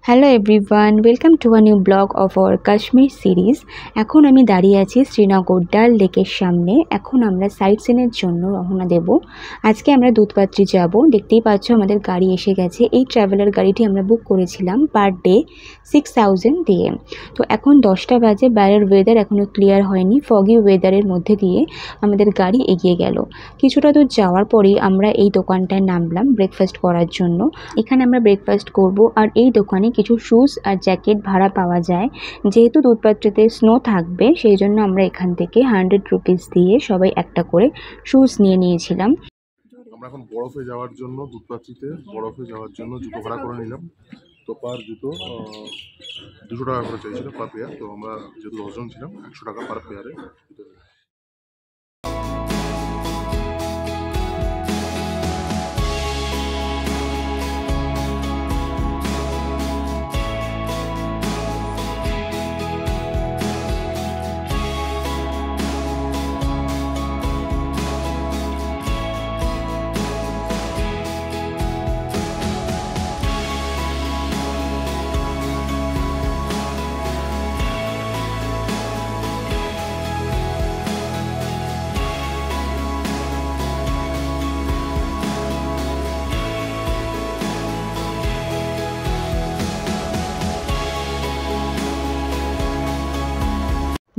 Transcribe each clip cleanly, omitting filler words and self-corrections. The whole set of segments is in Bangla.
Hello everyone, welcome to a new blog of our Kashmir series. এখন আমি দাঁড়িয়ে আছি শ্রীনগর ডাল লেকের সামনে। এখন আমরা সাইট সিনের জন্য রওনা দেব। আজকে আমরা দুধপাত্রি যাব। দেখতেই পাচ্ছ আমাদের গাড়ি এসে গেছে। এই ট্রাভেলার গাড়িটি আমরা বুক করেছিলাম পার ডে 6000 দিয়ে। তো এখন 10টা বাজে, বাইরের ওয়েদার এখনও ক্লিয়ার হয়নি। ফগি ওয়েদারের মধ্যে দিয়ে আমাদের গাড়ি এগিয়ে গেল। কিছুটা দূর যাওয়ার পরেই আমরা এই দোকানটায় নামলাম ব্রেকফাস্ট করার জন্য। এখানে আমরা ব্রেকফাস্ট করব। আর এই দোকানে কিছু শুজ আর জ্যাকেট ভাড়া পাওয়া যায়। যেহেতু দুধপাত্রিতে স্নো থাকবে, সেই জন্য আমরা এখান থেকে 100 রুপিস দিয়ে সবাই একটা করে শুজ নিয়ে নিয়েছিলাম। আমরা এখন বরফে যাওয়ার জন্য দুধপাত্রিতে বরফে যাওয়ার জন্য জুতো ভাড়া করে নিলাম। তো পার জুতো 200 টাকা করে চাইছিল পার পেয়ার। তো আমরা যেহেতু 10 জন ছিলাম 100 টাকা পার পেয়ারে।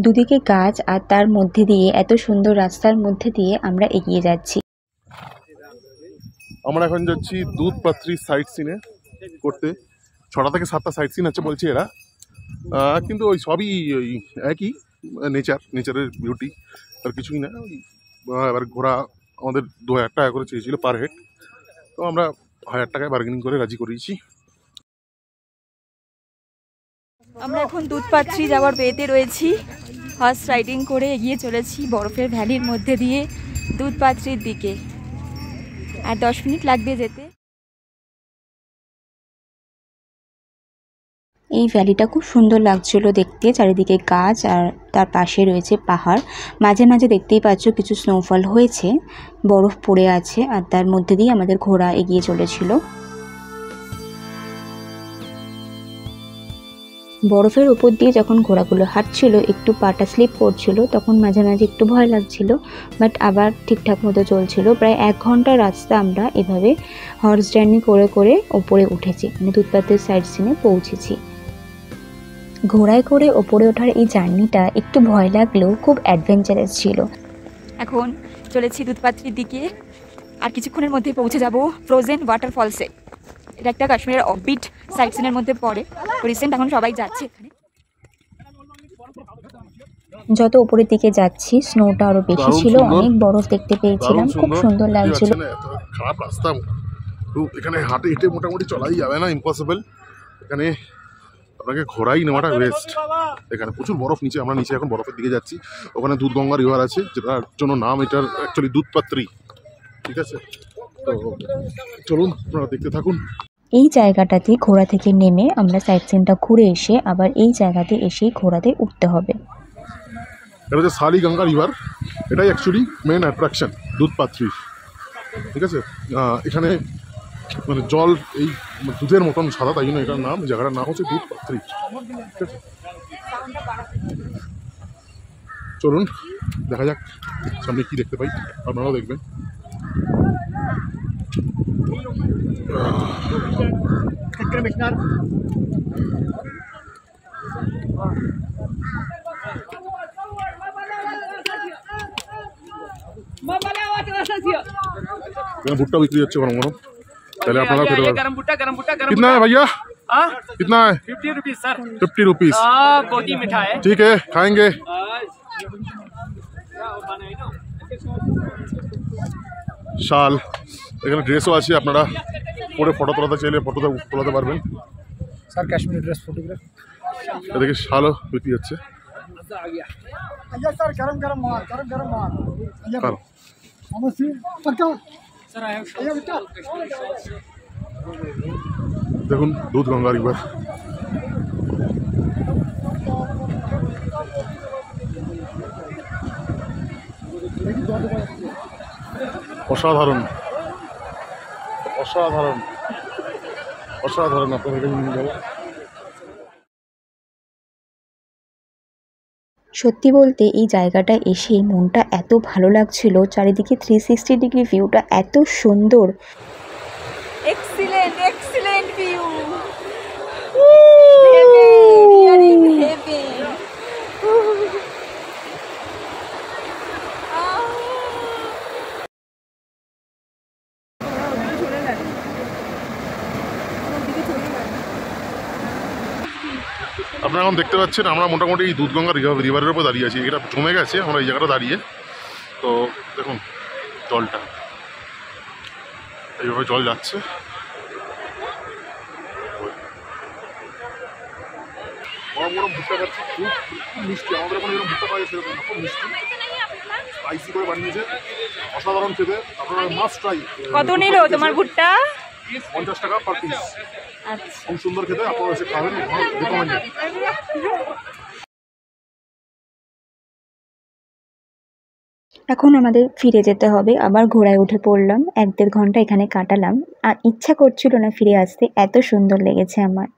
দুদিকে গাছ আর তার মধ্যে দিয়ে এত সুন্দর রাস্তার মধ্যে দিয়ে আমরা এগিয়ে যাচ্ছি। আমরা এখন যাচ্ছি দুধপাত্রি সাইট সিনে করতে। 6টা থেকে 7টা সাইট সিন আছে বলছি এরা, কিন্তু ওই সবই ওই একই নেচারের বিউটি, আর কিছুই না। এবার ঘোরা আমাদের 2000 টাকা করে চেয়েছিল পার হেড। তো আমরা 1000 টাকায় বার্গেনিং করে রাজি করিয়েছি। আমরা এখন দুধপাত্রি যাওয়ার ওয়েতে রয়েছি। হর্স রাইডিং করে এগিয়ে চলেছি বরফের ভ্যালির মধ্যে দিয়ে দুধপাত্রির দিকে। আর 10 মিনিট লাগবে যেতে। এই ভ্যালিটা খুব সুন্দর লাগছিল দেখতে। চারিদিকে গাছ আর তার পাশে রয়েছে পাহাড়। মাঝে মাঝে দেখতেই পাচ্ছ কিছু স্নোফল হয়েছে, বরফ পড়ে আছে, আর তার মধ্যে দিয়ে আমাদের ঘোড়া এগিয়ে চলেছিল। বরফের উপর দিয়ে যখন ঘোড়াগুলো হাঁটছিল একটু পাটা স্লিপ করছিল, তখন মাঝে মাঝে একটু ভয় লাগছিল, বাট আবার ঠিকঠাক মতো চলছিল। প্রায় 1 ঘন্টার রাস্তা আমরা এভাবে হর্স জার্নি করে করে ওপরে উঠেছি, মানে দুধপাত্রির সাইড সিনে পৌঁছেছি। ঘোড়ায় করে ওপরে ওঠার এই জার্নিটা একটু ভয় লাগলেও খুব অ্যাডভেঞ্চারাস ছিল। এখন চলেছি দুধপাত্রির দিকে। আর কিছুক্ষণের মধ্যে পৌঁছে যাব ফ্রোজেন ওয়াটারফলসে। এটা একটা কাশ্মীরের অফবিট সাইট সিনের মধ্যে পড়ে। রিসেন্ট এখন সবাই যাচ্ছে এখানে। যত উপরের দিকে যাচ্ছি স্নোটা আরো বেশি ছিল, অনেক বরফ দেখতে পেয়েছিলাম, খুব সুন্দর লাগছিল। খারাপ রাস্তা, এখানে হাঁটে হেঁটে মোটামুটি চলাই যাবে না, ইম্পসিবল। এখানে আপনাকে ঘোড়াই নেওয়াটা বেস্ট। এখানে প্রচুর বরফ নিচে, আমরা নিচে এখন বরফের দিকে যাচ্ছি। ওখানে দুধগঙ্গা রিভার আছে, যেটার জন্য নাম এটার অ্যাকচুয়ালি দুধপাত্রি। ঠিক আছে, তো চলুন আপনারা দেখতে থাকুন। এই জায়গাটাতে ঘোড়া থেকে নেমে আমরা সাইট সিনটা ঘুরে এসে আবার এই জায়গাতে এসেই ঘোড়াতে উঠতে হবে। এটা হচ্ছে শালিগঙ্গা রিভার, এটাই অ্যাকচুয়ালি মেন অ্যাট্রাকশন দুধপাত্রির। ঠিক আছে, এখানে মানে জল এই দুধের মতন সাদা, তাই জন্য এটার নাম, জায়গাটার নাম হচ্ছে দুধপাত্রি। ঠিক আছে, চলুন দেখা যাক সামনে কি দেখতে পাই, আপনারাও দেখবেন। ভুট্টা বিক্রি হচ্ছে গরম গরম, তাহলে আপনারা খেতে পারবেন। कितना है भैया? कितना है? 50 रुपीज सर। 50 रुपीज। गोदी मिठाई है। ठीक है, खाएंगे। শাল, এখানে ড্রেসও আছে, আপনারা পরে ফটো তোলাতে চাইলে ফটো তোলাতে পারবেন। Sir Kashmiri dress photograph. এদিকে শালও বিক্রি হচ্ছে। सर गरम गरम माल, गरम गरम माल। सर आया দেখুন দুধগঙ্গা রিভার। অসাধারণ অসাধারণ অসাধারণ, আপনাদের নিয়ে যাবো। সত্যি বলতে এই জায়গাটা এসে মনটা এত ভালো লাগছিল, চারিদিকে 360 ডিগ্রি ভিউটা এত সুন্দর। Excellent excellent view. আপনারা এখন দেখতে পাচ্ছেন আমরা মোটামুটি এই দুধগঙ্গা রিভারের উপর দাঁড়িয়ে আছি। এটা জমে গেছে আমরা এই জায়গাটা দাঁড়িয়ে। তো দেখুন জলটা এইভাবে জল যাচ্ছে। গরম গরম ভুট্টা খাচ্ছি, খুব মিষ্টি। আমাদের ওখানে এরকম ভুট্টা পাওয়া যায় সেরকম খুব মিষ্টি, স্পাইসি করে বানিয়েছে, অসাধারণ খেতে। আপনারা মাস্ট ট্রাই। কত নিল তোমার ভুট্টা? 50 টাকা পার পিস। আচ্ছা, খুব সুন্দর খেতে, আপনারা এসে খাবেন, রেকমেন্ডেড। এখন আমাদের ফিরে যেতে হবে, আবার ঘোড়ায় উঠে পড়লাম। 1-1.5 ঘন্টা এখানে কাটালাম, আর ইচ্ছা করছিল না ফিরে আসতে, এত সুন্দর লেগেছে আমার।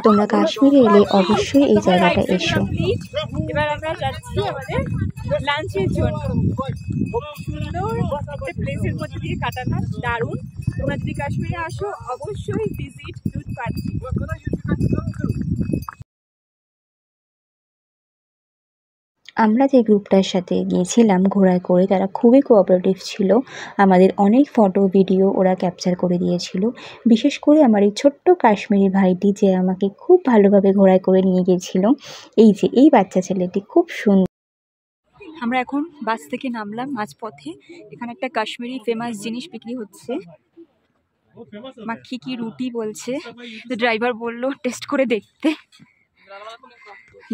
তোমরা কাশ্মীরে এলে অবশ্যই এই জায়গাটা এসো। এবার আমরা যাচ্ছি আমাদের লাঞ্চের জন্য। সুন্দর একটা প্লেসের মধ্যে দিয়ে কাটানো, দারুণ। তোমরা যদি কাশ্মীরে আসো অবশ্যই ভিজিট দুধ পাত্রি। আমরা যে গ্রুপটার সাথে গিয়েছিলাম ঘোড়ায় করে, তারা খুবই কোঅপারেটিভ ছিল। আমাদের অনেক ফটো ভিডিও ওরা ক্যাপচার করে দিয়েছিল। বিশেষ করে আমার এই ছোট্ট কাশ্মীরি ভাইটি, যে আমাকে খুব ভালোভাবে ঘোড়ায় করে নিয়ে গিয়েছিল। এই বাচ্চা ছেলেটি খুব সুন্দর। আমরা এখন বাস থেকে নামলাম মাঝপথে। এখানে একটা কাশ্মীরি ফেমাস জিনিস বিক্রি হচ্ছে, মাখি কি রুটি বলছে। তো ড্রাইভার বললো টেস্ট করে দেখতে।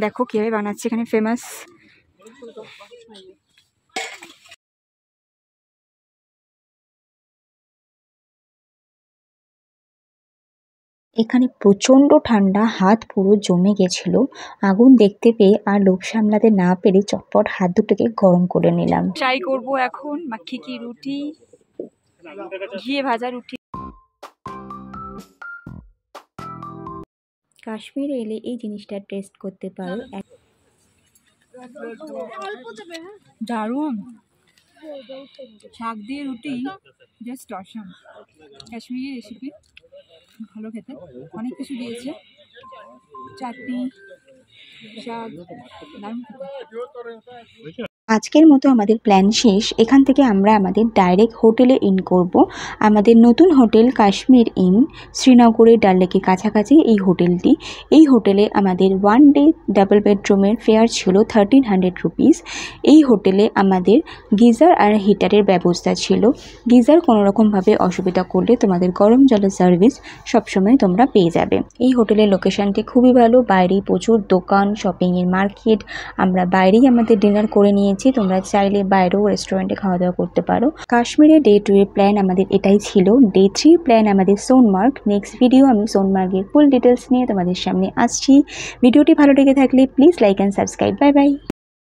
দেখো কিভাবে বানাচ্ছে, এখানে ফেমাস। এখানে প্রচণ্ড ঠান্ডা, হাত পুরো জমে গেছিল। আগুন দেখতে পেয়ে আর লোভ সামলাতে না পেরে চটপট হাত দুটোকে গরম করে নিলাম। ট্রাই করবো এখন মাখি কি রুটি, ঘিয়ে ভাজা রুটি। কাশ্মীরে এলে এই জিনিসটা টেস্ট করতে পারো। দারুণ, শাক দিয়ে রুটি, জাস্ট অসাম। কাশ্মীরি রেসিপি, ভালো খেতে, অনেক কিছু দিয়েছে, চাটনি, শাক, দারুণ খেতে। আজকের মতো আমাদের প্ল্যান শেষ। এখান থেকে আমরা আমাদের ডাইরেক্ট হোটেলে ইন করব। আমাদের নতুন হোটেল কাশ্মীর ইন, শ্রীনগরের ডাল লেকের কাছাকাছি এই হোটেলটি। এই হোটেলে আমাদের 1 ডে ডাবল বেডরুমের ফেয়ার ছিল 1300 রুপিস। এই হোটেলে আমাদের গিজার আর হিটারের ব্যবস্থা ছিল। গিজার কোনোরকমভাবে অসুবিধা করলে তোমাদের গরম জলের সার্ভিস সবসময় তোমরা পেয়ে যাবে। এই হোটেলের লোকেশনটি খুবই ভালো, বাইরেই প্রচুর দোকান, শপিংয়ের মার্কেট। আমরা বাইরেই আমাদের ডিনার করে নিয়েছি। তোমরা চাইলে বাইরেও রেস্টুরেন্টে খাওয়া দাওয়া করতে পারো। কাশ্মীরে ডে 2 এর প্ল্যান আমাদের এটাই ছিল। ডে 3 প্ল্যান আমাদের সোনমার্গ। নেক্সট ভিডিও আমি সোনমার্গের ফুল ডিটেলস নিয়ে তোমাদের সামনে আসছি। ভিডিওটি ভালো লেগে থাকলে please like and subscribe. Bye bye.